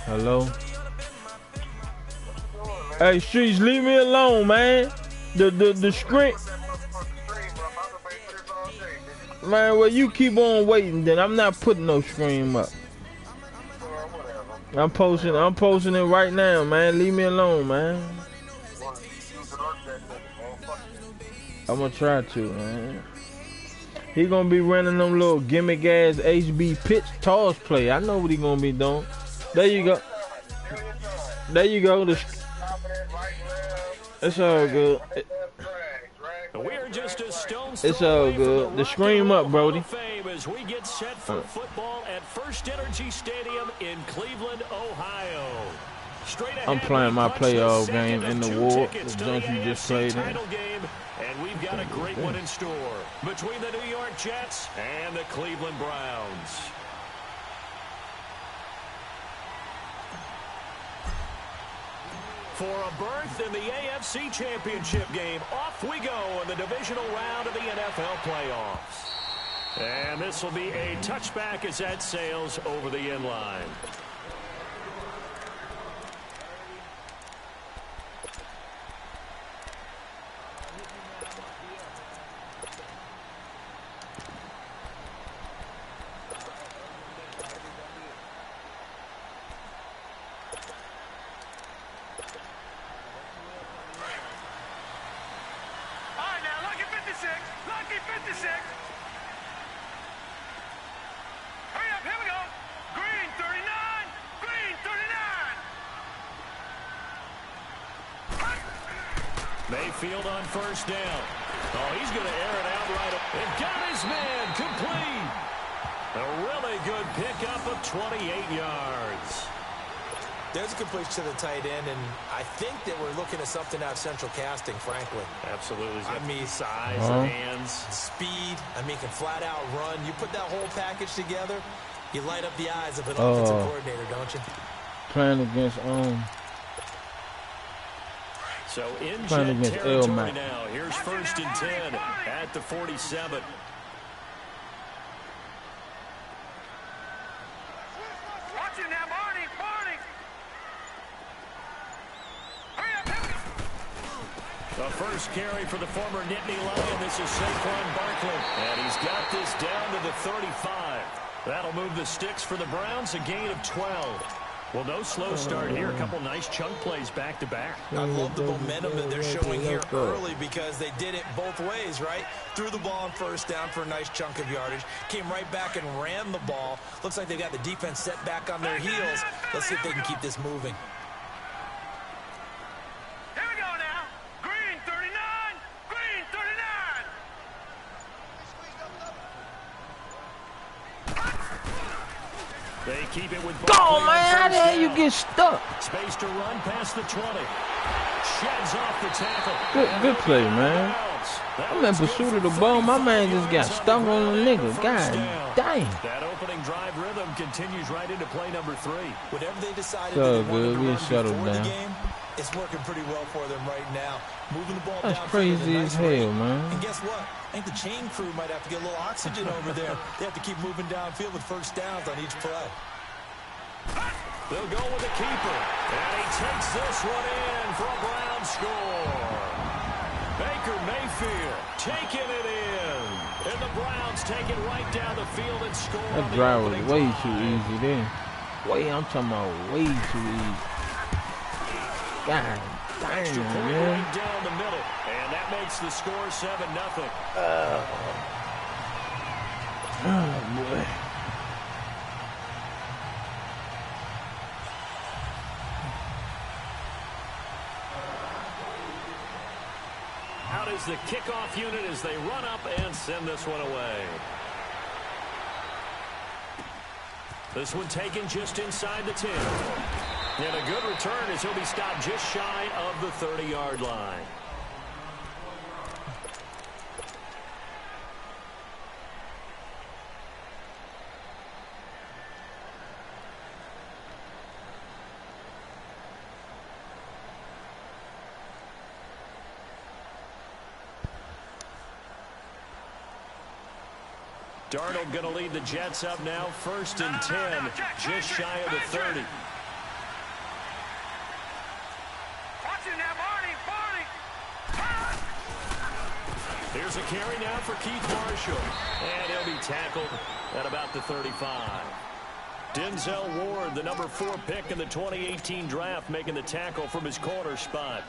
Hello? Hey, Streets, leave me alone, man. The screen. Man, well, you keep on waiting, then I'm not putting no stream up. I'm posting it right now, man. Leave me alone, man. I'm gonna try to, man. He gonna be running them little gimmick ass HB pitch toss play. I know what he gonna be doing. There you go. There you go. It's all good. It's all good. The scream up, Brody. As we get set for football at First Energy Stadium in Cleveland, Ohio. I'm playing my playoff game in the war. The junk you just played in. And we've got a great one in store between the New York Jets and the Cleveland Browns. For a berth in the AFC Championship game, off we go in the divisional round of the NFL playoffs. And this will be a touchback as that sails over the end line. Mayfield on first down. Oh, he's going to air it out right up. And got his man complete. A really good pickup of 28 yards. There's a completion to the tight end, and I think that we're looking at something out of central casting, frankly. Absolutely. I mean, size, hands, speed. I mean, can flat out run. You put that whole package together, you light up the eyes of an offensive coordinator, don't you? Playing against So in jet territory now. Here's first and 10 at the 47. The first carry for the former Nittany Lion. This is Saquon Barkley. And he's got this down to the 35. That'll move the sticks for the Browns, a gain of 12. Well, no slow start here. A couple nice chunk plays back-to-back. I love the momentum that they're showing here early because they did it both ways, right? Threw the ball on first down for a nice chunk of yardage. Came right back and ran the ball. Looks like they've got the defense set back on their heels. Let's see if they can keep this moving. Here we go now. Green 39. Green 39. They keep it with go, man. How the hell you get stuck? Space to run past the 20. Sheds off the tackle. Good play, man. I'm in pursuit of the ball. My man just got stuck on the nigga. God dang. That opening drive rhythm continues right into play number 3. Whatever they decided so they wanted to run before down. the game, it's working pretty well for them right now. Moving the ball That's down crazy as hell, man. And guess what? I think the chain crew might have to get a little oxygen over there. They have to keep moving downfield with first downs on each play. They'll go with the keeper. And he takes this one in for a Brown score. Baker Mayfield taking it in. And the Browns take it right down the field and score. That drive was way too easy there. I'm talking about way too easy. God dang, man. Right down the middle. And that makes the score 7-0. Oh, boy. Out is the kickoff unit as they run up and send this one away. This one taken just inside the 10. And a good return as he'll be stopped just shy of the 30-yard line. Darnold going to lead the Jets up now. First and 10, just shy of the 30. Here's a carry now for Keith Marshall. And he'll be tackled at about the 35. Denzel Ward, the number 4 pick in the 2018 draft, making the tackle from his corner spot.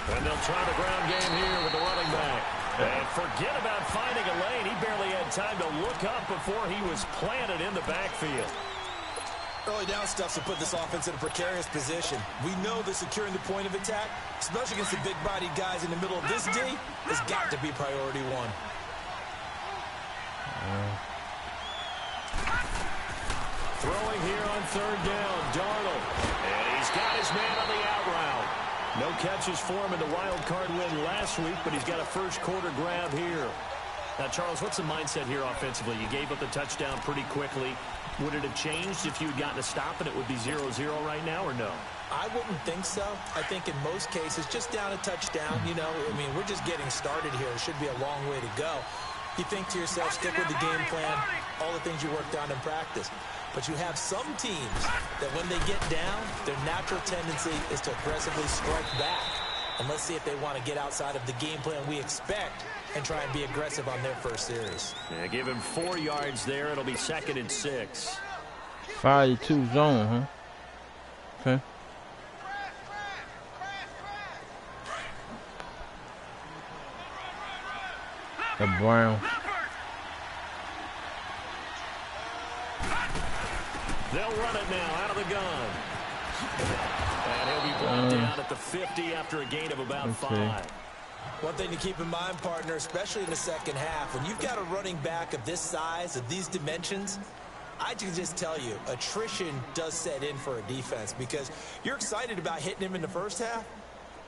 And they'll try the ground game here with the running back. And forget about finding a lane. He barely had time to look up before he was planted in the backfield. Early down stuff to put this offense in a precarious position. We know that securing the point of attack, especially against the big-bodied guys in the middle of this D, has got to be priority one. Throwing here on 3rd down, Darnold. And he's got his man on the out route. No catches for him in the wild card win last week, but he's got a first quarter grab here. Now, Charles, what's the mindset here offensively? You gave up the touchdown pretty quickly. Would it have changed if you had gotten a stop and it would be 0-0 right now, or no? I wouldn't think so. I think in most cases, just down a touchdown, you know, I mean, we're just getting started here. It should be a long way to go. You think to yourself, stick with the game plan, all the things you worked on in practice. But you have some teams that when they get down, their natural tendency is to aggressively strike back. And let's see if they want to get outside of the game plan we expect and try and be aggressive on their first series. Yeah, give him 4 yards there. It'll be 2nd and 6. 5-2 zone, huh? Okay. The Brown. They'll run it now out of the gun. And he'll be brought down at the 50 after a gain of about 5. One thing to keep in mind, partner, especially in the second half, when you've got a running back of this size, of these dimensions, I can just tell you, attrition does set in for a defense because you're excited about hitting him in the first half.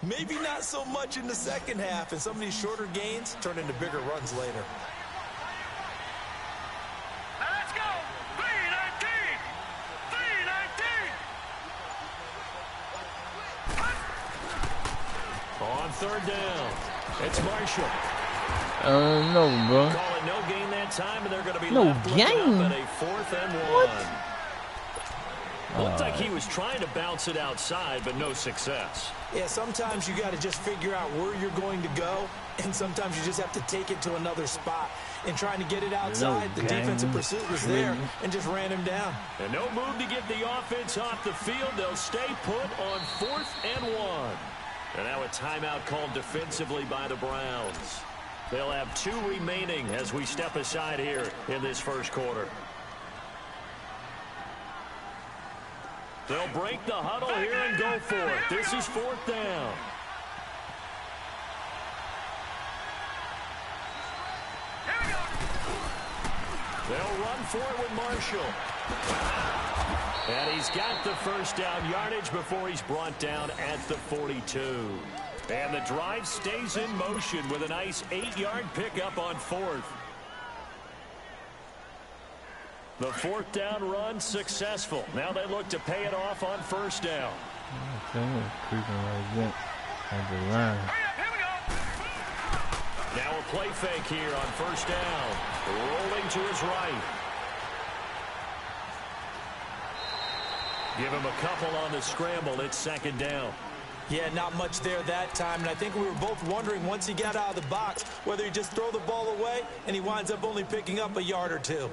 Maybe not so much in the second half, and some of these shorter gains turn into bigger runs later. Now let's go! 319! 319! On 3rd down, it's Marshall. No, bro. Call it no gain that time, and they're going to be No left looking gain? up at a 4th and 1. What? Looked like he was trying to bounce it outside, but no success. Yeah, sometimes you got to just figure out where you're going to go, and sometimes you just have to take it to another spot. And trying to get it outside, the defensive pursuit was there and just ran him down. And no move to get the offense off the field. They'll stay put on 4th and 1. And now a timeout called defensively by the Browns. They'll have 2 remaining as we step aside here in this first quarter. They'll break the huddle here and go for it. This is 4th down. They'll run for it with Marshall. And he's got the first down yardage before he's brought down at the 42. And the drive stays in motion with a nice 8-yard pickup on 4th. The 4th down run successful. Now they look to pay it off on 1st down. Creeping like that at the line. Now a play fake here on 1st down. Rolling to his right. Give him a couple on the scramble. It's 2nd down. Yeah, not much there that time, and I think we were both wondering once he got out of the box whether he just throw the ball away and he winds up only picking up a yard or 2.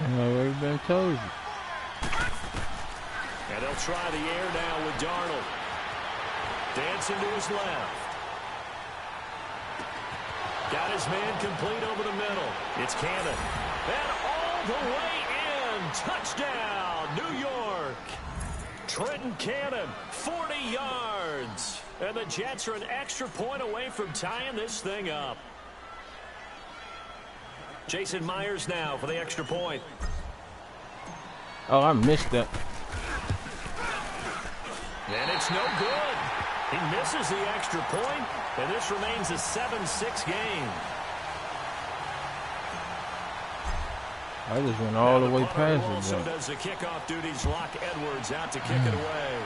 I've already been told you. And they'll try the air now with Darnold. Dancing to his left. Got his man complete over the middle. It's Cannon. And all the way in. Touchdown, New York. Trenton Cannon, 40 yards. And the Jets are an extra point away from tying this thing up. Jason Myers now for the extra point. Oh, I missed that. And it's no good. He misses the extra point, and this remains a 7-6 game. I just went all the way past it. Also does the kickoff duties. Lock Edwards out to kick it away.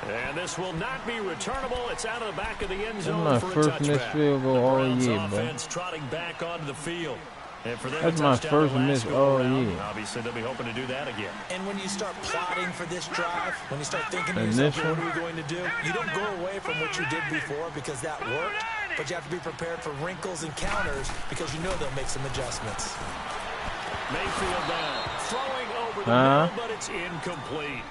And this will not be returnable. It's out of the back of the end zone. That's my first missed field goal all year, bro. Offense trotting back onto the field. And for them, that's my first miss all year. Obviously, they'll be hoping to do that again. And when you start plotting for this drive, when you start thinking to yourself, what are we going to do? You don't go away from what you did before because that worked, but you have to be prepared for wrinkles and counters because you know they'll make some adjustments. Mayfield down, throwing over the middle, but it's incomplete.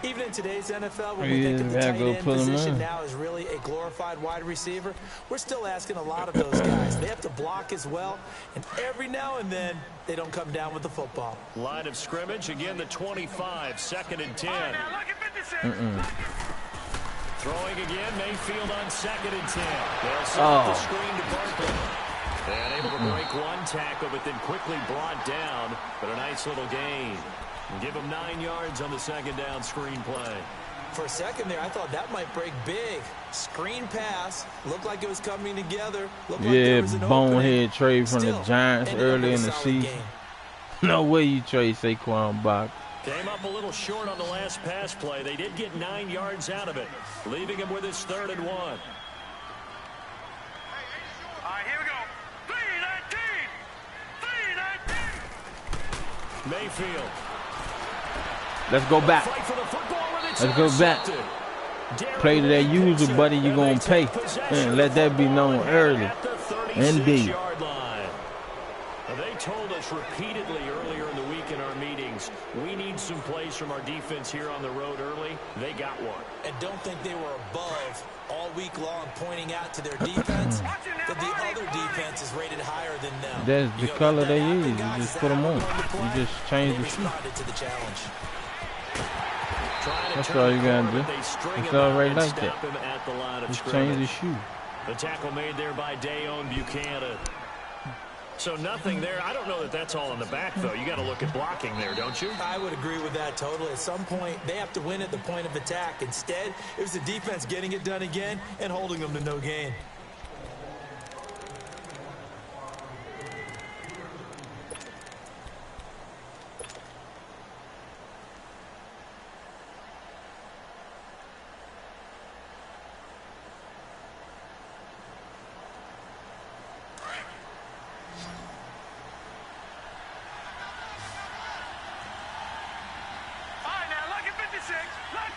Even in today's NFL, when we think of the tight end position now is really a glorified wide receiver, we're still asking a lot of those guys. They have to block as well, and every now and then, they don't come down with the football. Line of scrimmage, again the 25, 2nd and 10. Throwing again, Mayfield on 2nd and 10. They'll set up the screen to Barkley. And able to break one tackle, but then quickly brought down, but a nice little gain. And give him 9 yards on the 2nd down screen play. For a second there, I thought that might break big. Screen pass. Looked like it was coming together. Looked like there was an bonehead trade from the Giants early in the season. No way you trade Saquon Barkley. Came up a little short on the last pass play. They did get 9 yards out of it, leaving him with his 3rd and 1. All right, here we go. 3-19. Mayfield. Let's go back. Let's go back. Play to that user, buddy. You're going to pay. And let that be known early. Indeed. They told us repeatedly earlier in the week in our meetings, we need some plays from our defense here on the road early. They got one. And don't think they were above all week long pointing out to their defense that the other defense is rated higher than them. That's the color they use. You just put them on. You just change the shoe. That's all you gotta do. It's already like that. Just change the shoe. The tackle made there by Dayon Buchanan. So nothing there. I don't know that that's all in the back, though. You got to look at blocking there, don't you? I would agree with that totally. At some point, they have to win at the point of attack. Instead, it was the defense getting it done again and holding them to no gain.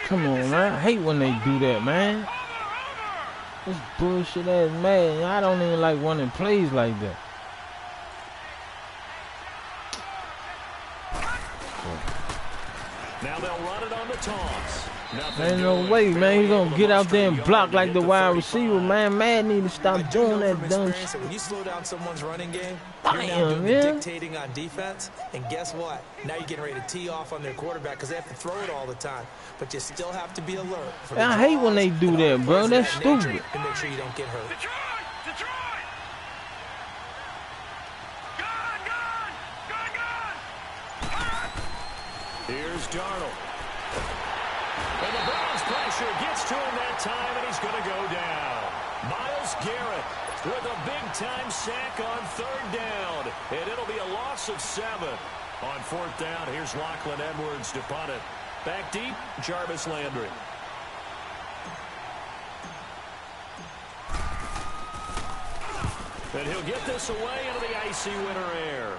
Come on, man. I hate when they do that, man. This bullshit ass man. I don't even like running plays like that. Now they'll run it on the toss. Ain't no way, man. He's gonna get out there and block like the wide receiver, man. Man need to stop doing that dumb shit. When you slow down someone's running game, you're now doing the dictating on defense. And guess what? Now you're getting ready to tee off on their quarterback because they have to throw it all the time. But you still have to be alert. I hate when they do that, bro. That's stupid. And make sure you don't get hurt. Detroit! Gone! Here's Darnold. And the Browns pressure gets to him that time, and he's going to go down. Myles Garrett with a big-time sack on 3rd down. And it'll be a loss of 7. On 4th down, here's Lachlan Edwards to punt it. Back deep, Jarvis Landry. And he'll get this away into the icy winter air.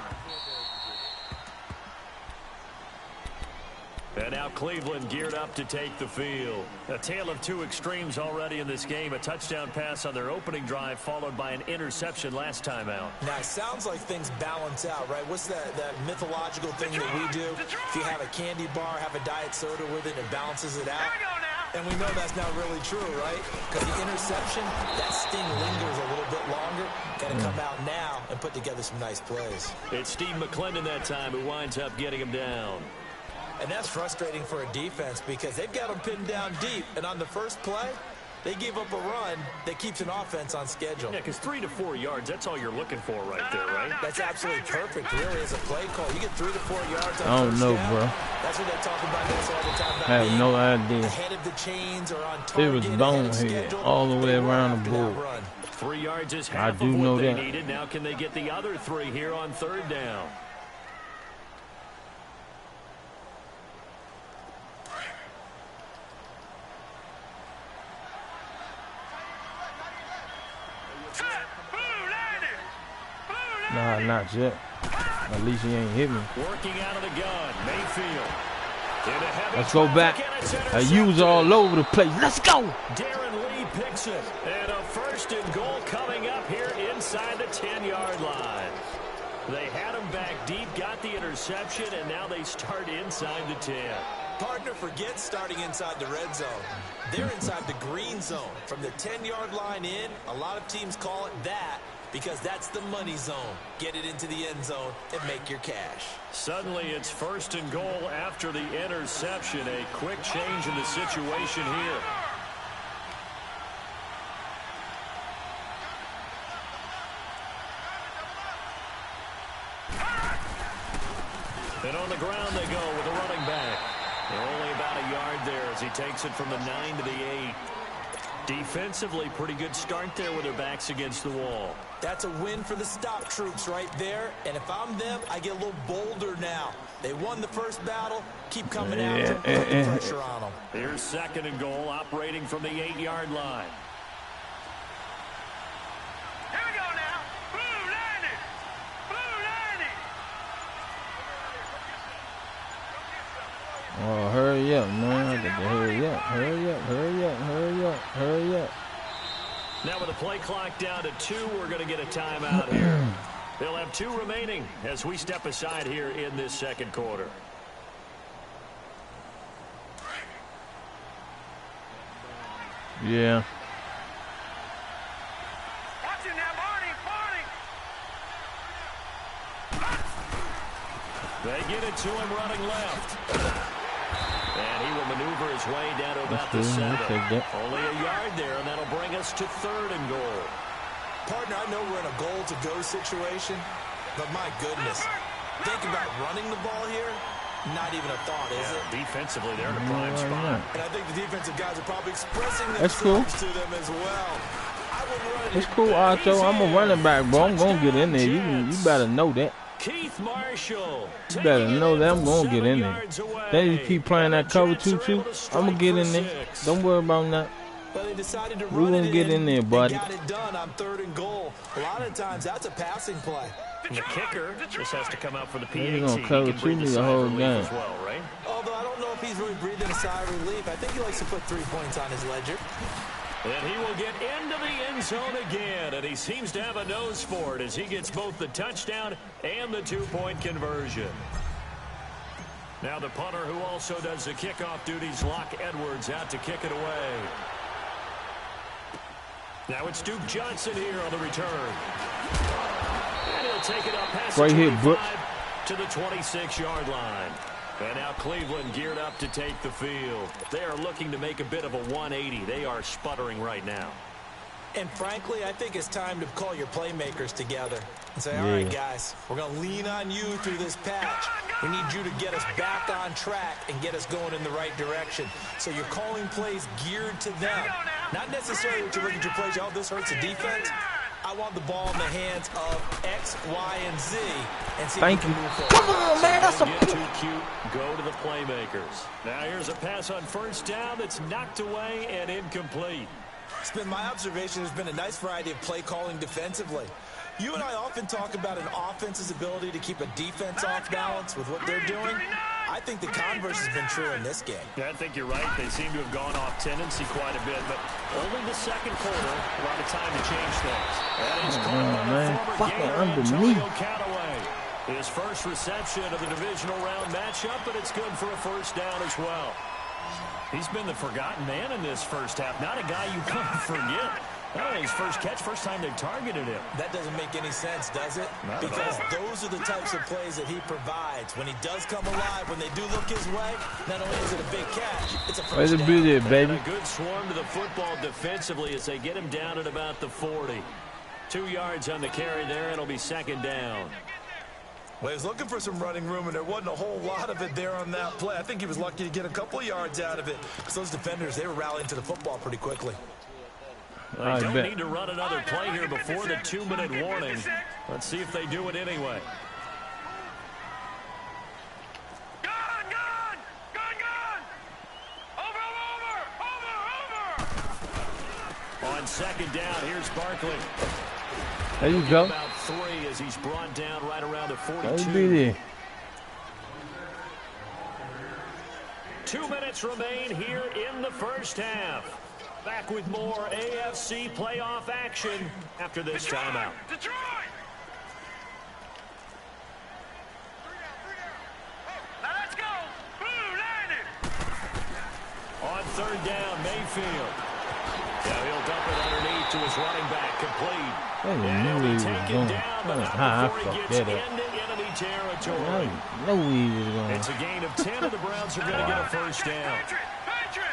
And now Cleveland geared up to take the field. A tale of two extremes already in this game. A touchdown pass on their opening drive followed by an interception last time out. Now, it sounds like things balance out, right? What's that mythological thing that we do? If you have a candy bar, have a diet soda with it, it balances it out. And we know that's not really true, right? Because the interception, that sting lingers a little bit longer. Got to come out now and put together some nice plays. It's Steve McClendon that time who winds up getting him down. And that's frustrating for a defense because they've got them pinned down deep. And on the first play, they gave up a run that keeps an offense on schedule. Yeah, because 3 to 4 yards, that's all you're looking for right there, right? That's absolutely perfect, really, as a play call. You get 3 to 4 yards on I don't know, bro. That's what they talk about this all the time. I have no idea. Ahead of the chains or on target. It was bonehead all the way around the board. 3 yards is I half do of know what they that. needed. Now can they get the other 3 here on 3rd down? Nah, not yet. At least he ain't hit me. Working out of the gun, Mayfield. Let's go back. I use all over the place. Let's go. Darren Lee picks it. And a 1st and goal coming up here inside the 10-yard line. They had him back deep, got the interception, and now they start inside the 10. Partner, forget starting inside the red zone. They're inside the green zone. From the 10-yard line in, a lot of teams call it that because that's the money zone. Get it into the end zone and make your cash. Suddenly it's 1st and goal after the interception. A quick change in the situation here. And on the ground they go with a running back. They're only about a yard there as he takes it from the 9 to the 8. Defensively, pretty good start there with their backs against the wall. That's a win for the stop troops right there. And if I'm them, I get a little bolder now. They won the first battle. Keep coming after them, put the pressure on them. Here's 2nd and goal, operating from the 8-yard line. Here we go now. Blue landing. Blue landing. Oh, hurry up, man. I got to hurry up. Hurry up. Hurry up. Hurry up. Hurry up. Now with the play clock down to 2, we're going to get a timeout here. They'll have 2 remaining as we step aside here in this 2nd quarter. Yeah. Watch it now, Barney. They get it to him running left. And he will maneuver his way down to about the 7. Only a yard there, and that'll bring us to 3rd and goal. Partner, I know we're in a goal-to-go situation, but my goodness, think about running the ball here. Not even a thought, is it? Defensively, they're in a prime spot. And I think the defensive guys are probably expressing That's cool. themselves to them as well. I wouldn't run it. It's cool, Archo. I'm a running back, bro. I'm going to get in there. You better know that. Keith Marshall. You better know that I'm going to get in there. Then you keep playing that cover 2-2. I'm going to get in there. Don't worry about that. But they decided to We're run going to get in there, buddy. Got it done on 3rd and goal. A lot of times, that's a passing play. And the kicker just has to come out for the PAT. He's going to cover 2 me the whole game. As well, right? Although I don't know if he's really breathing a sigh of relief. I think he likes to put 3 points on his ledger. And he will get into the end zone again, and he seems to have a nose for it as he gets both the touchdown and the 2-point conversion. Now the punter who also does the kickoff duties, Locke Edwards, out to kick it away. Now it's Duke Johnson here on the return. And he'll take it up past right here, 25 Brooks. to the 26-yard line. And now Cleveland geared up to take the field. They are looking to make a bit of a 180. They are sputtering right now. And frankly, I think it's time to call your playmakers together and say, all right, guys, we're going to lean on you through this patch. We need you to get us back on track and get us going in the right direction. So you're calling plays geared to them. Not necessarily that you look at your plays, oh, this hurts the defense. I want the ball in the hands of X, Y, and Z. And see Thank if we you. can move forward. Come on, man. That's Don't get a... too cute. Go to the playmakers. Now here's a pass on 1st down that's knocked away and incomplete. It's been my observation. There's been a nice variety of play calling defensively. You and I often talk about an offense's ability to keep a defense off balance with what they're doing. I think the converse has been true in this game. Yeah, I think you're right. They seem to have gone off tendency quite a bit, but only the 2nd quarter, a lot of time to change things. That is caught by the former fucking Gator, underneath. Antonio Callaway. His first reception of the divisional round matchup, but it's good for a 1st down as well. He's been the forgotten man in this first half. Not a guy you want to forget. That was his first catch, first time they've targeted him. That doesn't make any sense, does it? Because those are the types of plays that he provides. When he does come alive, when they do look his way, not only is it a big catch, it's a first down. Be there, baby. And a good swarm to the football defensively as they get him down at about the 40. 2 yards on the carry there, and it'll be 2nd down. Well, he was looking for some running room, and there wasn't a whole lot of it there on that play. I think he was lucky to get a couple of yards out of it because those defenders, they were rallying to the football pretty quickly. They don't need to run another play here before the 2-minute warning. Let's see if they do it anyway. On second down, here's Barkley. There you go. About 3 as he's brought down right around the 42. That'll be there. 2 minutes remain here in the first half. Back with more AFC playoff action after this timeout. Detroit! Now let's go! Blue landed! On third down, Mayfield. Yeah, he'll dump it underneath to his running back, complete. And he'll be taken down, but not before he gets into enemy territory. I know he was going. It's a gain of 10, and the Browns are going to get a first down. Patriot!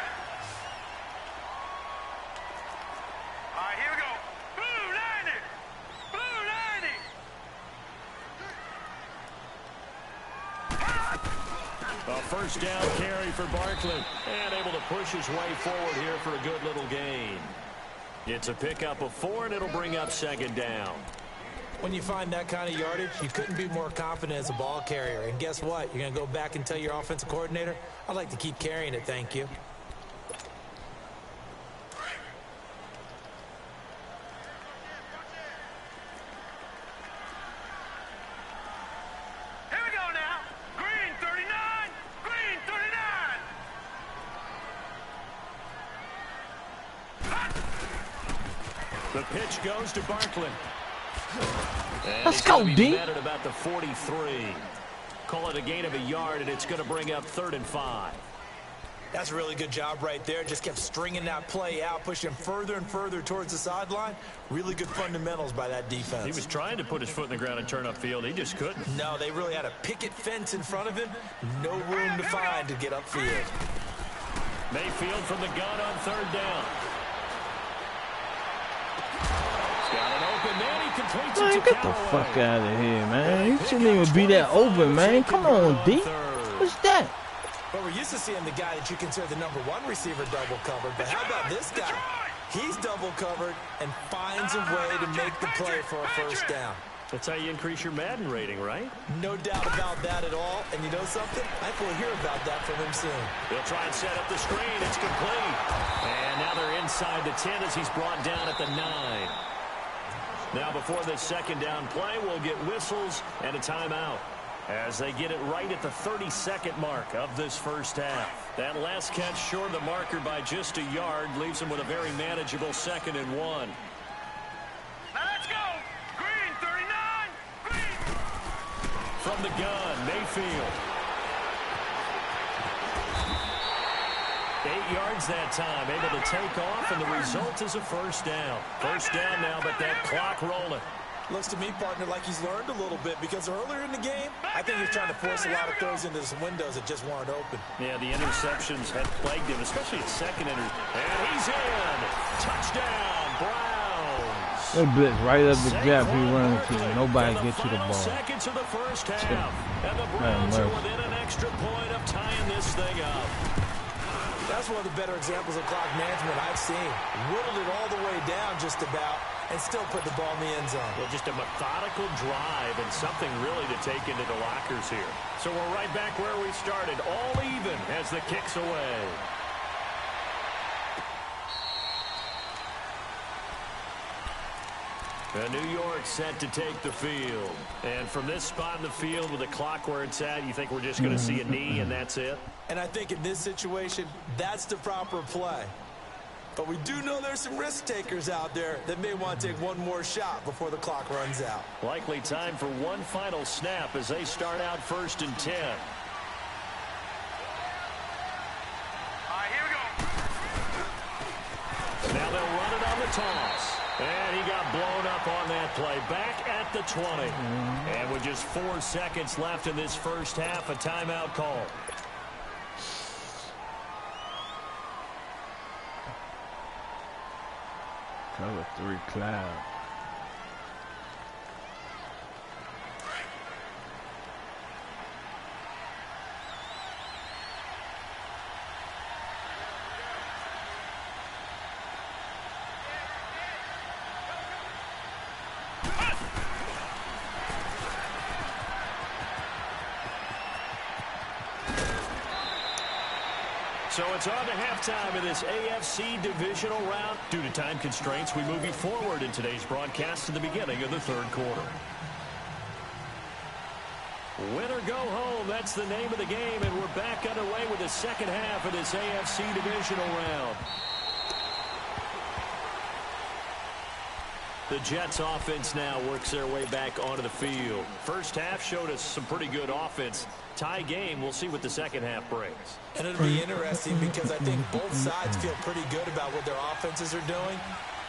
All right, here we go. Blue landed! Blue landed! A first down carry for Barkley, and able to push his way forward here for a good little gain. It's a pickup of 4, and it'll bring up second down. When you find that kind of yardage, you couldn't be more confident as a ball carrier. And guess what? You're going to go back and tell your offensive coordinator, I'd like to keep carrying it, thank you. Here we go now. Green 39. Green 39. The pitch goes to Barkley. And Let's go, D. At about the 43. Call it a gain of a yard, and it's going to bring up 3rd and 5. That's a really good job right there. Just kept stringing that play out, pushing further and further towards the sideline. Really good fundamentals by that defense. He was trying to put his foot in the ground and turn upfield. He just couldn't. No, they really had a picket fence in front of him. No room to find to get upfield. Mayfield from the gun on 3rd down. Got an open man. He completes it Man, to get the Callaway. fuck out of here, man. You shouldn't even be that open, man. Come on, D. What's that? But we're used to seeing the guy that you consider the #1 receiver double covered. But how about this guy? He's double covered and finds a way to make the play for a first down. That's how you increase your Madden rating, right? No doubt about that at all. And you know something? I think we'll hear about that from him soon. He'll try and set up the screen. It's complete. And now they're inside the 10 as he's brought down at the 9. Now before this second down play, we'll get whistles and a timeout as they get it right at the 32nd mark of this first half. That last catch short of the marker by just a yard leaves them with a very manageable 2nd and 1. Now let's go. Green 39. Green. From the gun, Mayfield. 8 yards that time, able to take off, and the result is a first down. First down now, but that clock rolling. Looks to me, partner, like he's learned a little bit because earlier in the game, I think he was trying to force a lot of throws into some windows that just weren't open. Yeah, the interceptions had plagued him, especially at second And he's in. Touchdown, Browns. They blitz right up the gap he running to. Nobody get to the ball. Seconds of the first half. And the Browns are within an extra point of tying this thing up. That's one of the better examples of clock management I've seen. Whittled it all the way down just about and still put the ball in the end zone. Well, just a methodical drive and something really to take into the lockers here. So we're right back where we started, all even as the kick's away. New York set to take the field. And from this spot in the field with the clock where it's at, you think we're just going to see a knee and that's it? And I think in this situation, that's the proper play. But we do know there's some risk takers out there that may want to take one more shot before the clock runs out. Likely time for one final snap as they start out 1st and 10. All right, here we go. Now they'll run it on the toss. And he got blown up on that play. Back at the 20. And with just 4 seconds left in this first half, a timeout call. Cover 3 cloud. So it's on to halftime in this AFC divisional round. Due to time constraints, we move you forward in today's broadcast to the beginning of the third quarter. Win or go home, that's the name of the game, and we're back underway with the second half of this AFC divisional round. The Jets offense now works their way back onto the field. First half showed us some pretty good offense. Tie game, we'll see what the second half brings. And it'll be interesting because I think both sides feel pretty good about what their offenses are doing.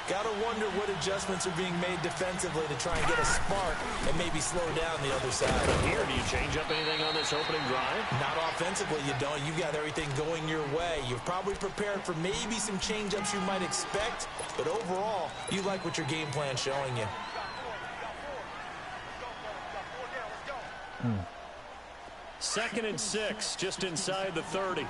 Got to wonder what adjustments are being made defensively to try and get a spark and maybe slow down the other side. Here, do you change up anything on this opening drive? Not offensively, you don't. You got everything going your way. You've probably prepared for maybe some change-ups you might expect, but overall, you like what your game plan's showing you. Second and 6, just inside the 30.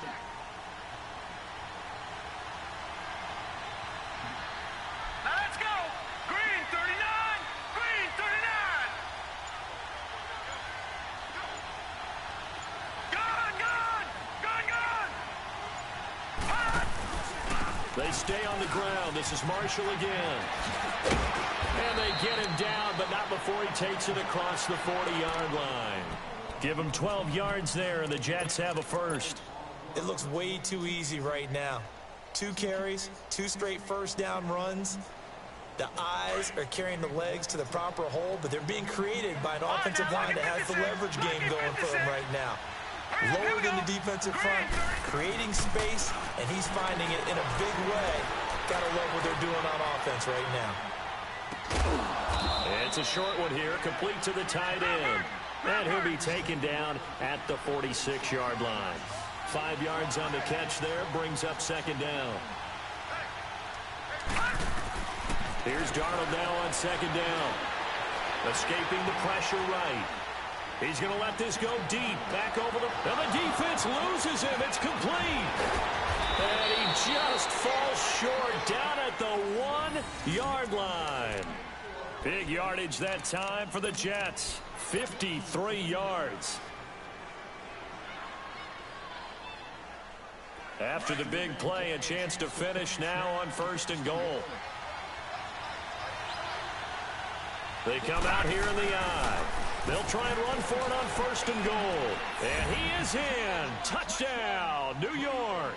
They stay on the ground. This is Marshall again. And they get him down, but not before he takes it across the 40-yard line. Give him 12 yards there, and the Jets have a first. It looks way too easy right now. 2 carries, 2 straight first down runs. The eyes are carrying the legs to the proper hole, but they're being created by an offensive line that has the leverage game going for them right now. Lower than the defensive front, creating space, and he's finding it in a big way. Gotta love what they're doing on offense right now. It's a short one here, complete to the tight end. And he'll be taken down at the 46-yard line. 5 yards on the catch there, brings up second down. Here's Darnold now on second down. Escaping the pressure right. He's going to let this go deep. Back over the... And the defense loses him. It's complete. And he just falls short down at the 1-yard line. Big yardage that time for the Jets. 53 yards. After the big play, a chance to finish now on first and goal. They come out here in the eye. They'll try and run for it on first and goal. And he is in. Touchdown, New York.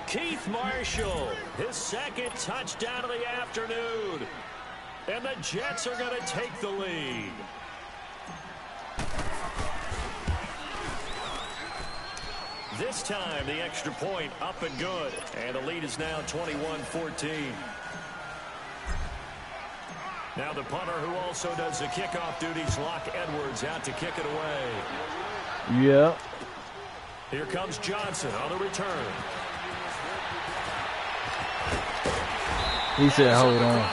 Keith Marshall, his second touchdown of the afternoon. And the Jets are going to take the lead. This time, the extra point up and good. And the lead is now 21-14. Now the punter who also does the kickoff duties, Locke Edwards, out to kick it away. Yeah. Here comes Johnson on the return. He said, hold on.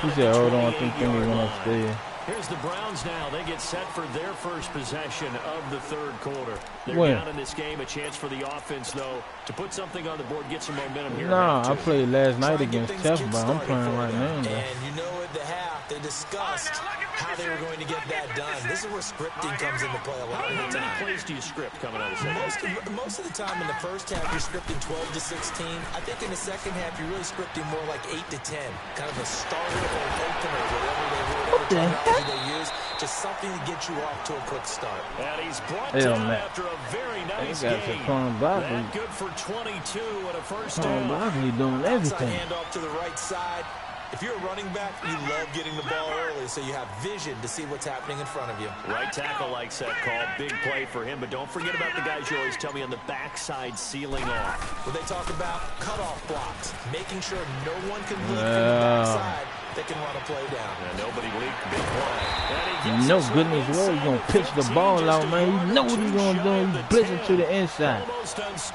He said, hold on. I think he went upstairs. Here's the Browns now. They get set for their first possession of the third quarter. They're down in this game. A chance for the offense, though, to put something on the board, get some momentum here. Nah, I played last night against Tef, but I'm playing right now. And you know at the half, they discussed how they were going to get that done. This is where scripting comes into play a lot of the time. How many plays do you script coming out of the second? Most of the time in the first half, you're scripting 12 to 16. I think in the second half, you're really scripting more like 8 to 10. Kind of a starter or an opener, whatever they use. Just something to get you off to a quick start. And he's brought down after a very nice game. That good for 22 and a first down. He's doing everything. Hand off to the right side. If you're a running back, you love getting the ball early, so you have vision to see what's happening in front of you. Right tackle likes that call. Big play for him, but don't forget about the guys you always tell me on the backside sealing off. When they talk about cutoff blocks, making sure no one can leak from the backside, they can run a play down. And nobody leaked. Big play. No goodness, well, he's going to pitch the ball out, man. You know what he's going to do. He's blitzing to the inside.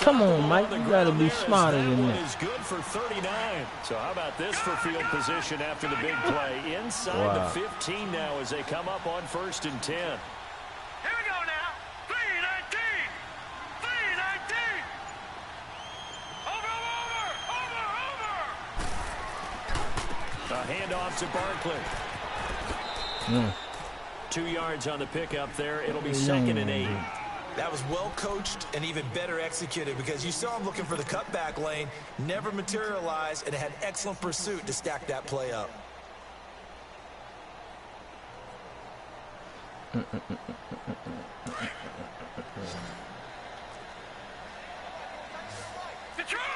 Come on, Mike. You got to be smarter than that. Is good for 39. So how about this for field position after the big play? Inside the 15 now as they come up on first and 10. Here we go now. 3-19. 3-19. Over. A handoff to Barkley. 2 yards on the pickup there. It'll be second and 8. That was well coached and even better executed because you saw him looking for the cutback lane, never materialized, and had excellent pursuit to stack that play up.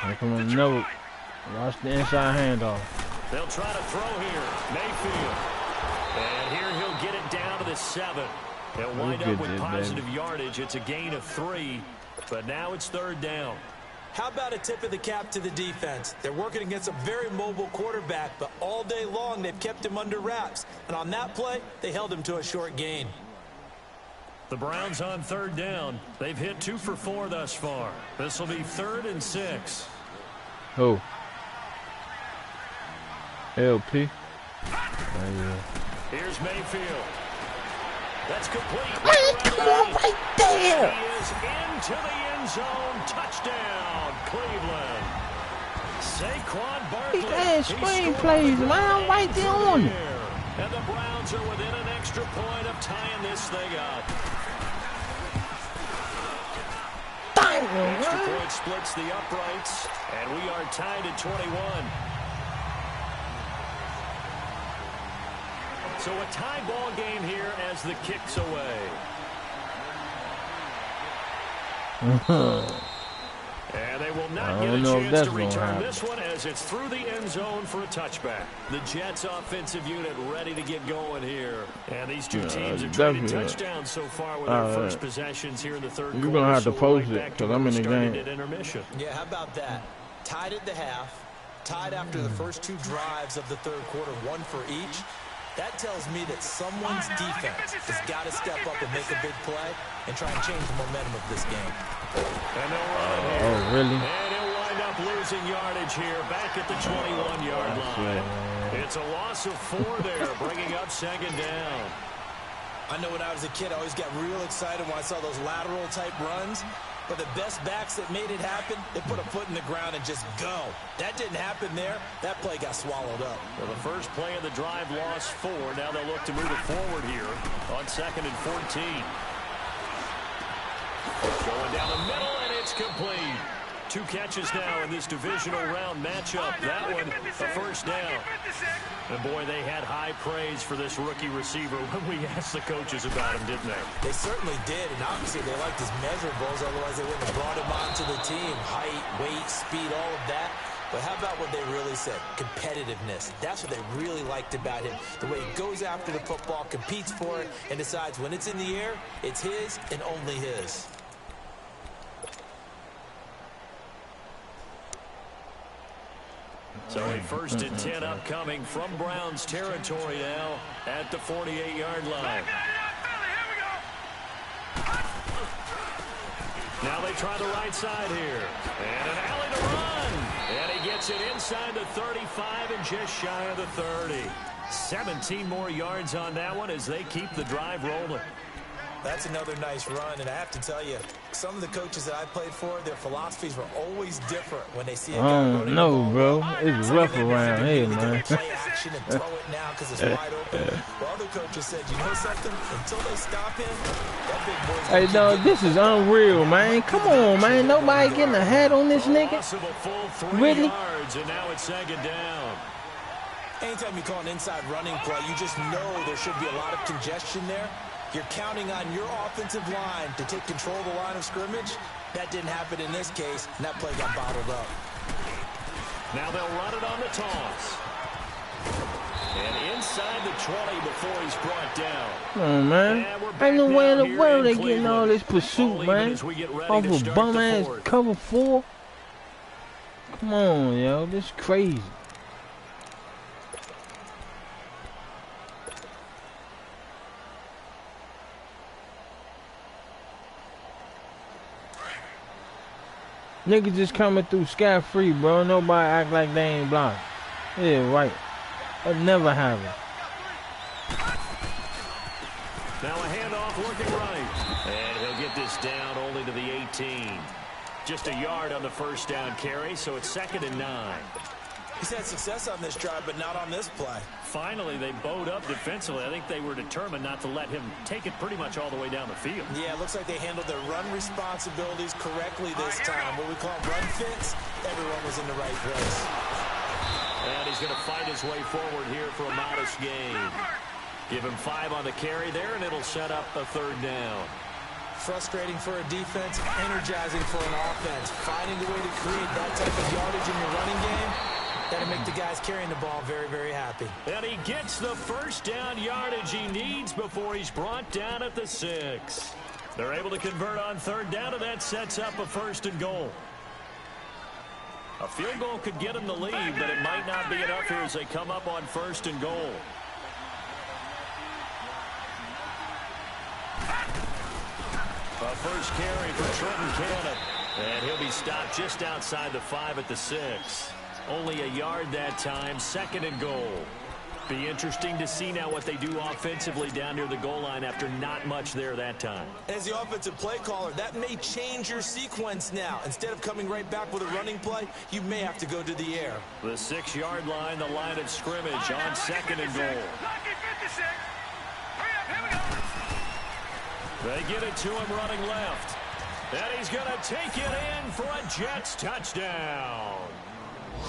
Here come another. Watch the inside handoff. They'll try to throw here. Mayfield. And here he'll get it down to the 7. They'll wind up with positive yardage. It's a gain of 3, but now it's 3rd down. How about a tip of the cap to the defense? They're working against a very mobile quarterback, but all day long they've kept him under wraps. And on that play, they held him to a short gain. The Browns on 3rd down. They've hit 2 for 4 thus far. This will be 3rd and 6. Oh. LP. Here's Mayfield. That's complete. Man, come on right there. He is into the end zone. Touchdown, Cleveland. Saquon Barkley. He got screen plays, man. I'm right there on it. And the Browns are within an extra point of tying this thing up. Extra point splits the uprights, and we are tied at 21. So a tie ball game here as the kick's away. And they will not get a chance to return this one as it's through the end zone for a touchback. The Jets offensive unit ready to get going here. And these two teams have traded touchdowns so far with their first possessions here in the 3rd quarter. You're going to have to post it because I'm in the game. Intermission. Yeah, how about that? Tied at the half, tied after the first 2 drives of the 3rd quarter, 1 for each. That tells me that someone's defense has got to step up and make a big play and try and change the momentum of this game. And they'll run it here. Oh, really? And he'll wind up losing yardage here back at the 21-yard line. It's a loss of 4 there, bringing up 2nd down. I know when I was a kid, I always got real excited when I saw those lateral-type runs. But the best backs that made it happen, they put a foot in the ground and just go. That didn't happen there. That play got swallowed up. Well, the first play of the drive lost 4. Now they'll look to move it forward here on 2nd and 14. Going down the middle, and it's complete. 2 catches now in this divisional round matchup. That one, a first down. And boy, they had high praise for this rookie receiver when we asked the coaches about him, didn't they? They certainly did, and obviously they liked his measurables, otherwise they wouldn't have brought him onto the team. Height, weight, speed, all of that. But how about what they really said? Competitiveness. That's what they really liked about him. The way he goes after the football, competes for it, and decides when it's in the air, it's his and only his. So a 1st and 10 upcoming from Browns territory now at the 48-yard line. Now they try the right side here. And an alley to run. And he gets it inside the 35 and just shy of the 30. 17 more yards on that one as they keep the drive rolling. That's another nice run, and I have to tell you, some of the coaches that I played for, their philosophies were always different when they see a guy running the ball. Bro. It's rough around here, man. Play action and throw it now because it's wide open. Well, other coaches said, you know something? Until they stop him, that big boy's Hey, no, this is unreal, man. Come on, man. Nobody getting a hat on this nigga. Really? Yards, and now it's 2nd down. Anytime you call an inside running play, you just know there should be a lot of congestion there. You're counting on your offensive line to take control of the line of scrimmage. That didn't happen in this case, and that play got bottled up. Now they'll run it on the toss. And inside the 20 before he's brought down. Come on, man. Ain't no way in the world they getting all this pursuit, man. Off of bum-ass cover 4. Come on, yo. This is crazy. Niggas just coming through scot-free, bro. Nobody act like they ain't blocked. Yeah, right. That never happened. Now a handoff looking right. And he'll get this down only to the 18. Just a yard on the first down carry, so it's 2nd and 9. He's had success on this drive, but not on this play. Finally, they bowed up defensively. I think they were determined not to let him take it pretty much all the way down the field. Yeah, it looks like they handled their run responsibilities correctly this time. What we call run fits, everyone was in the right place. And he's going to fight his way forward here for a modest gain. Give him 5 on the carry there, and it'll set up a 3rd down. Frustrating for a defense, energizing for an offense. Finding a way to create that type of yardage in your running game, that'll make the guys carrying the ball very, very happy. And he gets the 1st down yardage he needs before he's brought down at the 6. They're able to convert on 3rd down, and that sets up a 1st and goal. A field goal could get him the lead, but it might not be enough here as they come up on 1st and goal. A first carry for Trenton Cannon. And he'll be stopped just outside the 5 at the 6. Only a yard that time, 2nd and goal. Be interesting to see now what they do offensively down near the goal line after not much there that time. As the offensive play caller, that may change your sequence now. Instead of coming right back with a running play, you may have to go to the air. The 6-yard line, the line of scrimmage on 2nd and goal. Lucky 56. Hurry up, here we go. They get it to him running left. And he's going to take it in for a Jets touchdown.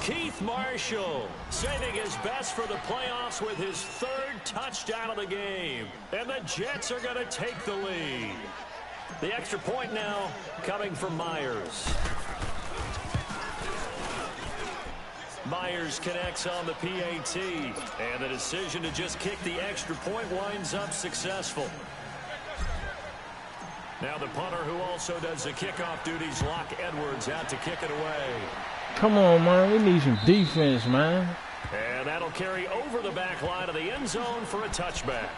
Keith Marshall saving his best for the playoffs with his 3rd touchdown of the game. And the Jets are going to take the lead. The extra point now coming from Myers. Myers connects on the PAT. And the decision to just kick the extra point winds up successful. Now the punter who also does the kickoff duties, Locke Edwards, out to kick it away. Come on, man. We need some defense, man. And that'll carry over the back line of the end zone for a touchback.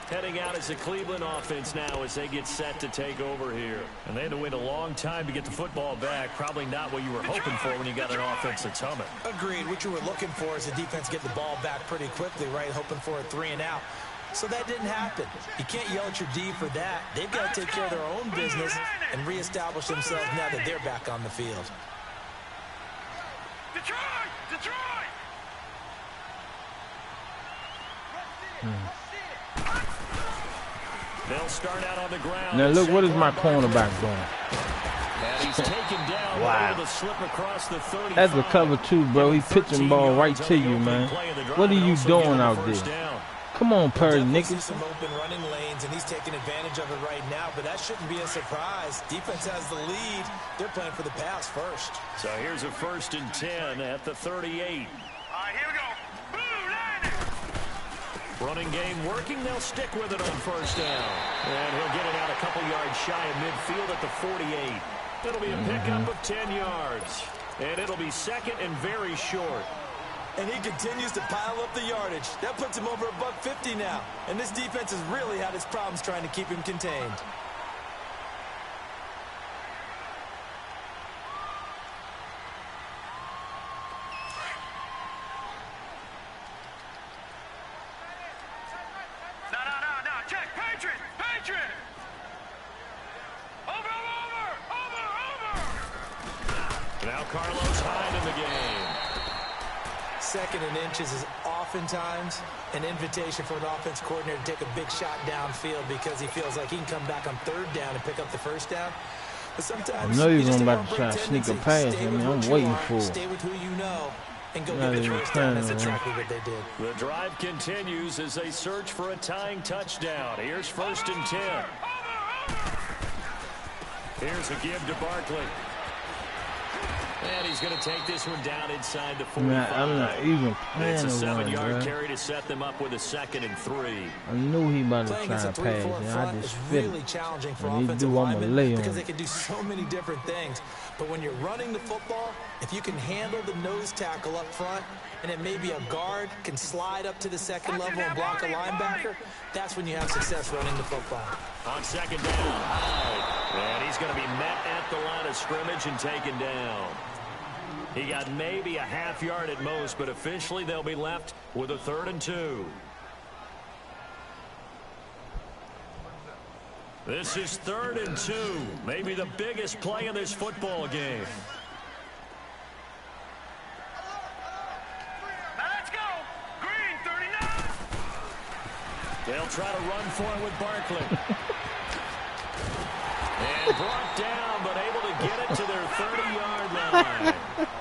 Heading out is the Cleveland offense now as they get set to take over here. And they had to wait a long time to get the football back. Probably not what you were hoping for when you got an offense that's humming. Agreed. What you were looking for is the defense get the ball back pretty quickly, right? Hoping for a 3 and out. So that didn't happen. You can't yell at your D for that. They've got to take care of their own business and reestablish themselves now that they're back on the field. Detroit! Detroit! They'll start out on the ground. Now look, what is my cornerback doing? And he's taken down. Wow. The slip across the 35. That's a cover 2, bro. He pitching ball right to you, man. What are you doing out there? Come on, Perry Nichols. Some open running lanes, and he's taking advantage of it right now, but that shouldn't be a surprise. Defense has the lead. They're playing for the pass first. So here's a 1st and 10 at the 38. All right, here we go. Blue line. Running game working. They'll stick with it on 1st down. And he'll get it out a couple yards shy of midfield at the 48. It'll be a pickup of 10 yards. And it'll be 2nd and very short. And he continues to pile up the yardage. That puts him over $150 now. And this defense has really had its problems trying to keep him contained. No. Check. Patriot. Patriot. Over. Now Carlos Hyde in the game. 2nd and inches is oftentimes an invitation for an offense coordinator to take a big shot downfield because he feels like he can come back on 3rd down and pick up the 1st down. But sometimes I know you're you just going have to a try to great sneak a tendency. pass. Stay I with mean, what I'm you waiting are, for it. Stay with who you know and go Not get the even 1st down. That's playing, exactly what they did. The drive continues as they search for a tying touchdown. Here's 1st and 10. Here's a give to Barkley. And he's going to take this one down inside the 45. Man, I'm not even It's a playing 7-yard carry to set them up with a 2nd and 3. I knew he about to Playing try as to a pass, 3-4 and I front just is fit really it. challenging for When he offensive do, I'ma linemen lay on because him. they can do so many different things. But when you're running the football, if you can handle the nose tackle up front, and then maybe a guard can slide up to the 2nd level and block a linebacker, that's when you have success running the football. On 2nd down, Hyde. And he's going to be met at the line of scrimmage and taken down. He got maybe a half yard at most, but officially they'll be left with a 3rd and 2. This is 3rd and 2. Maybe the biggest play in this football game. They'll try to run for it with Barkley. And brought down, but able to get it to their 30-yard line.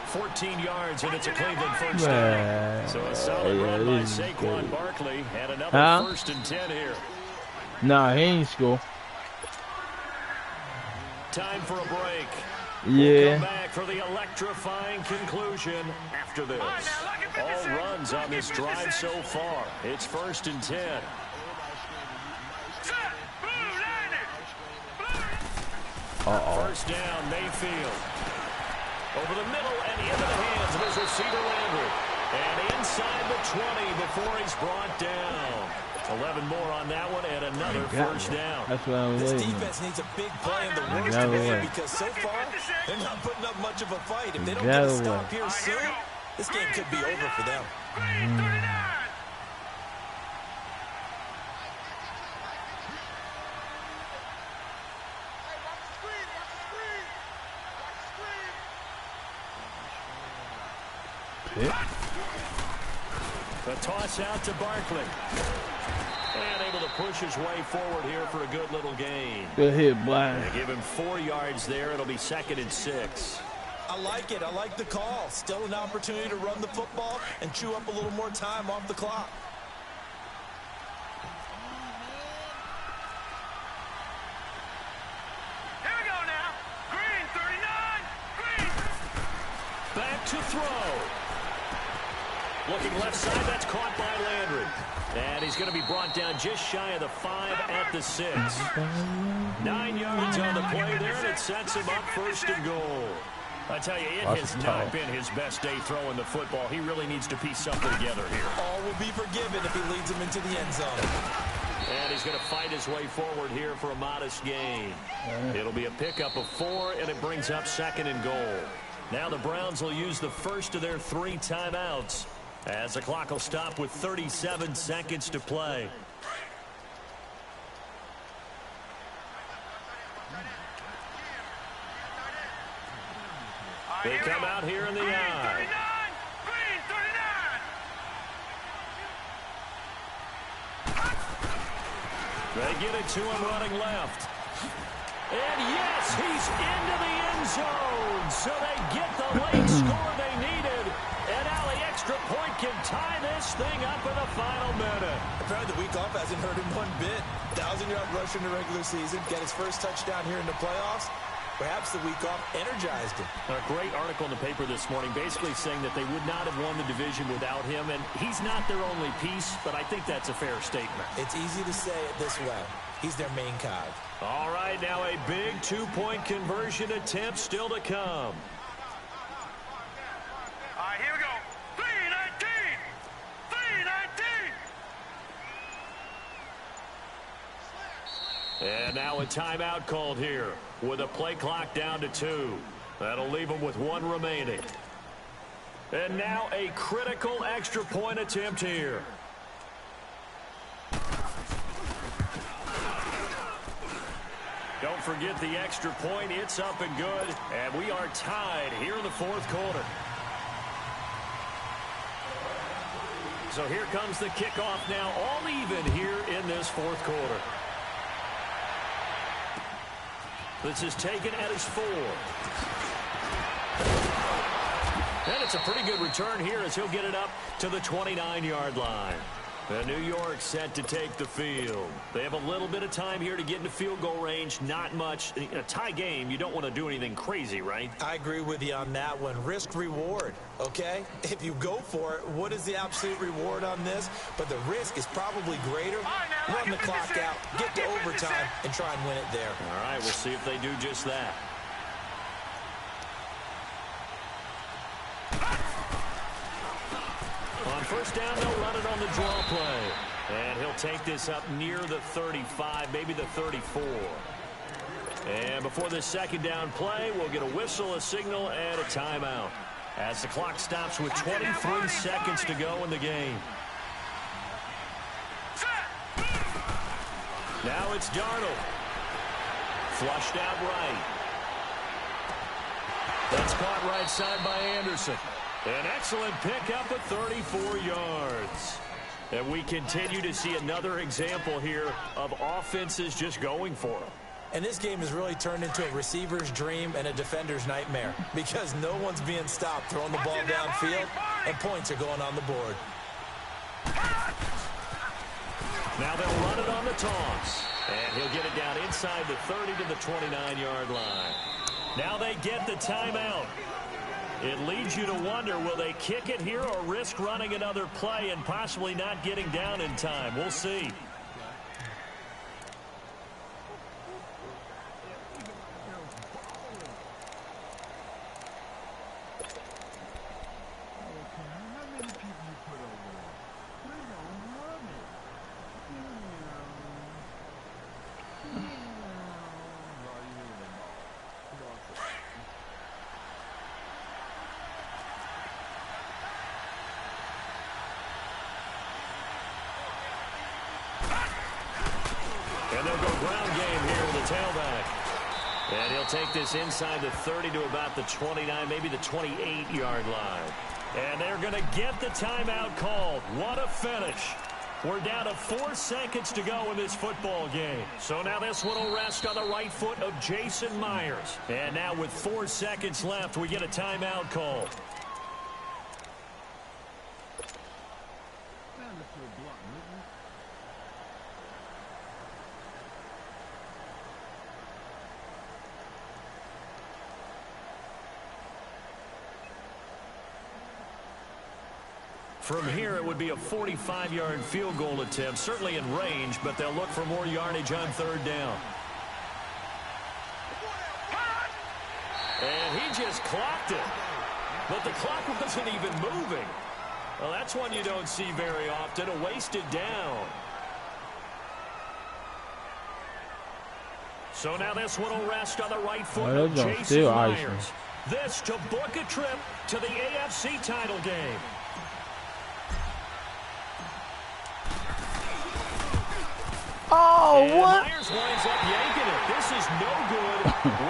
14 yards, and it's a Cleveland first down. So a solid run by Saquon Barkley, and another 1st and 10 here. Nah, he ain't score. Time for a break. Yeah. We'll come back for the electrifying conclusion after this. All runs on this drive so far. It's 1st and 10. First down, Mayfield. Over the middle and into the hands of his receiver Landry. And inside the 20 before he's brought down. 11 more on that one and another first down. That's what I was This waiting defense needs a big play in the worst way because so far they're not putting up much of a fight. If they don't get a stop here soon, this game could be over for them. The toss out to Barkley. And able to push his way forward here for a good little gain. Good hit, Brian. They give him 4 yards there. It'll be 2nd and 6. I like it. I like the call. Still an opportunity to run the football and chew up a little more time off the clock. Here we go now. Green, 39. Green. Back to throw. Looking left side, that's caught by Landry. And he's going to be brought down just shy of the 5 at the 6. 9 yards on the play there, and it sets him up 1st and goal. I tell you, it has not been his best day throwing the football. He really needs to piece something together here. All will be forgiven if he leads him into the end zone. And he's going to fight his way forward here for a modest gain. It'll be a pickup of 4, and it brings up 2nd and goal. Now the Browns will use the first of their 3 timeouts, as the clock will stop with 37 seconds to play. They come out here in the eye. Green, 39. They get it to him running left. And yes, he's into the end zone. So they get the late score they needed. And now the extra point can tie this thing up in the final minute. Apparently the week off hasn't hurt him one bit. 1,000-yard rush in the regular season. Get his first touchdown here in the playoffs. Perhaps the week off energized him. A great article in the paper this morning basically saying that they would not have won the division without him. And he's not their only piece, but I think that's a fair statement. It's easy to say it this way. He's their main cog. All right, now a big 2-point conversion attempt still to come. All right, here we go. 319. 319. And now a timeout called here with a play clock down to 2. That'll leave them with 1 remaining. And now a critical extra point attempt here. Don't forget the extra point. It's up and good. And we are tied here in the 4th quarter. So here comes the kickoff now, all even here in this 4th quarter. This is taken at his 4. And it's a pretty good return here as he'll get it up to the 29-yard line. And New York set to take the field. They have a little bit of time here to get into field goal range. Not much. In a tie game, you don't want to do anything crazy, right? I agree with you on that one. Risk-reward, okay? If you go for it, what is the absolute reward on this? But the risk is probably greater. Run the clock out, get to overtime, and try and win it there. All right, we'll see if they do just that. On first down, they'll run it on the draw play. And he'll take this up near the 35, maybe the 34. And before this 2nd down play, we'll get a whistle, a signal, and a timeout, as the clock stops with 23 seconds to go in the game. Now it's Darnold. Flushed out right. That's caught right side by Anderson. An excellent pickup at 34 yards. And we continue to see another example here of offenses just going for it. And this game has really turned into a receiver's dream and a defender's nightmare because no one's being stopped throwing the ball downfield, and points are going on the board. Now they'll run it on the toss. And he'll get it down inside the 30 to the 29-yard line. Now they get the timeout. It leads you to wonder, will they kick it here or risk running another play and possibly not getting down in time? We'll see. And they'll go ground game here with the tailback. And he'll take this inside the 30 to about the 29, maybe the 28-yard line. And they're going to get the timeout called. What a finish. We're down to 4 seconds to go in this football game. So now this one will rest on the right foot of Jason Myers. And now with 4 seconds left, we get a timeout called. From here, it would be a 45-yard field goal attempt, certainly in range, but they'll look for more yardage on 3rd down. And he just clocked it, but the clock wasn't even moving. Well, that's one you don't see very often, a wasted down. So now this one will rest on the right foot of Jason Myers. This to book a trip to the AFC title game. Oh, and what? Myers winds up yanking it. This is no good.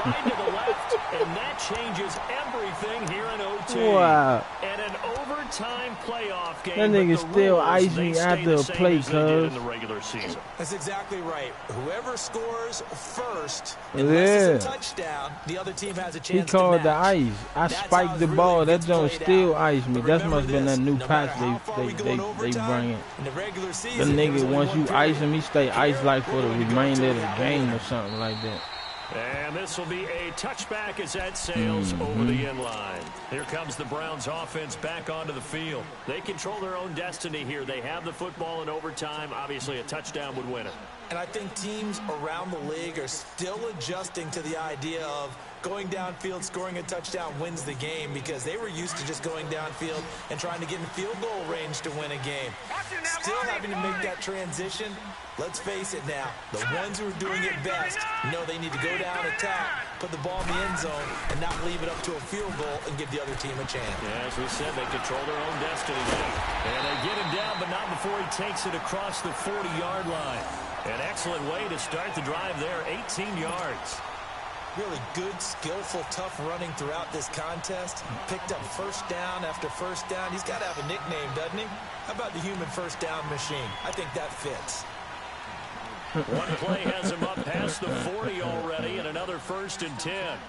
Right to the left, and that changes everything here in OT. Wow. And an overtime playoff game. That nigga still iced me after a play, cuz. That's exactly right. Whoever scores first, unless it's a touchdown, the other team has a chance to match. He called the ice. I spiked the ball. That joint still iced me. That must have been that new patch they bring in. The nigga, once you ice him, he stay iced like for the remainder of the game or something like that. And this will be a touchback as that sails over the end line. Here comes the Browns offense back onto the field. They control their own destiny here. They have the football in overtime. Obviously, a touchdown would win it. And I think teams around the league are still adjusting to the idea of going downfield, scoring a touchdown wins the game, because they were used to just going downfield and trying to get in field goal range to win a game. Still having to make that transition. Let's face it now, the ones who are doing it best know they need to go down, attack, put the ball in the end zone, and not leave it up to a field goal and give the other team a chance. Yeah, as we said, they control their own destiny now. And they get him down, but not before he takes it across the 40-yard line. An excellent way to start the drive there, 18 yards. Really good, skillful, tough running throughout this contest. Picked up first down after first down. He's got to have a nickname, doesn't he? How about the human first down machine? I think that fits. One play has him up past the 40 already, and another 1st and 10.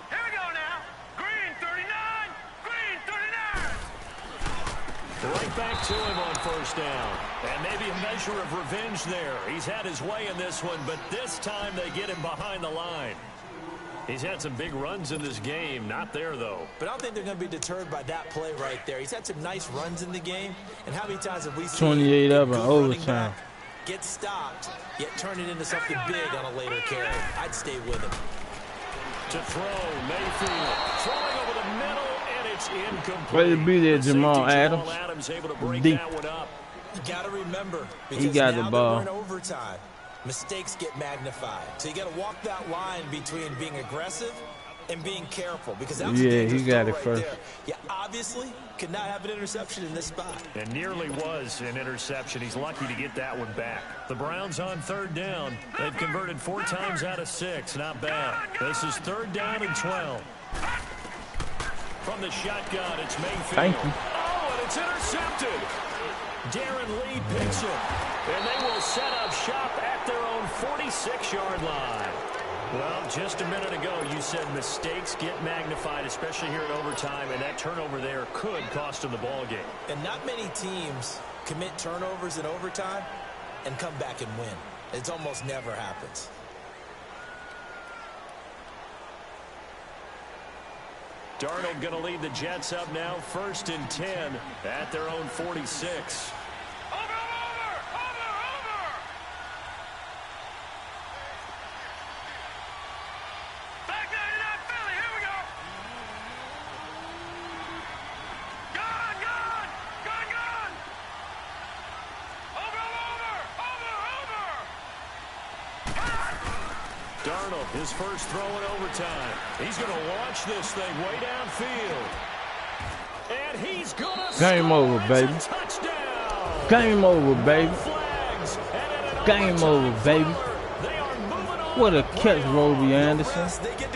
Here we go now. Green 39. Green 39. Right back to him on 1st down. And maybe a measure of revenge there. He's had his way in this one, but this time they get him behind the line. He's had some big runs in this game. Not there, though. But I don't think they're going to be deterred by that play right there. He's had some nice runs in the game. And how many times have we seen 28 of them overtime. Get stopped, yet turn it into something big on a later carry? I'd stay with him. To throw, Mayfield. Throwing over the middle, and it's incomplete. Way to be there, Jamal Adams. Able to bring Deep. that one up. You got to remember, because he got now the ball. That we're in overtime, mistakes get magnified. So you got to walk that line between being aggressive and being careful, because that was a dangerous he got throw it right first. there. You obviously could not have an interception in this spot. And nearly was an interception. He's lucky to get that one back. The Browns on 3rd down. They've converted 4 times out of 6. Not bad. This is 3rd down and 12. From the shotgun, it's Mayfield. Thank you. Oh, and it's intercepted. Darren Lee picks it. And they will set up shop at their own 46-yard line. Well, just a minute ago, you said mistakes get magnified, especially here in overtime, and that turnover there could cost them the ball game. And not many teams commit turnovers in overtime and come back and win. It almost never happens. Darnold going to lead the Jets up now, 1st and 10 at their own 46. Darnold, his first throw in overtime. He's going to launch this thing way downfield. And he's going to Game over, baby. Touchdown. Game over, baby. Flags. Game over, baby. They are moving on. What a catch, Roby Anderson. They get